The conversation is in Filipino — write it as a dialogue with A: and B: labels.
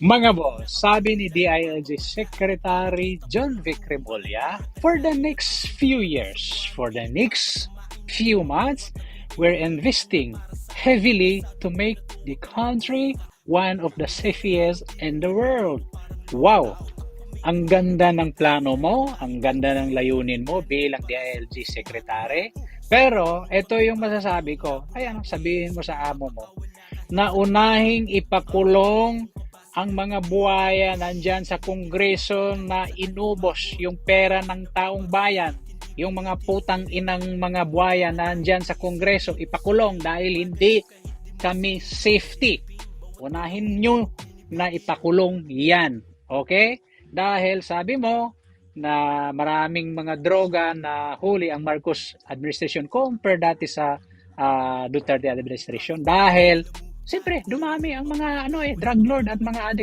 A: Mga boss, sabi ni DILG Secretary John Vic Remulla, for the next few years, for the next few months, we're investing heavily to make the country one of the safest in the world. Wow! Ang ganda ng plano mo, ang ganda ng layunin mo bilang DILG Secretary. Pero, ito yung masasabi ko, ay anong sabihin mo sa amo mo? Na unahing ipakulong ang mga buhaya nandyan sa kongreso na inubos yung pera ng taong bayan. Yung mga putang inang mga buhaya nandyan sa kongreso, ipakulong dahil hindi kami safety. Unahin nyo na ipakulong yan. Okay? Dahil sabi mo na maraming mga droga na huli ang Marcos administration compare dati sa Duterte administration dahil siyempre dumami ang mga drug lord at mga addict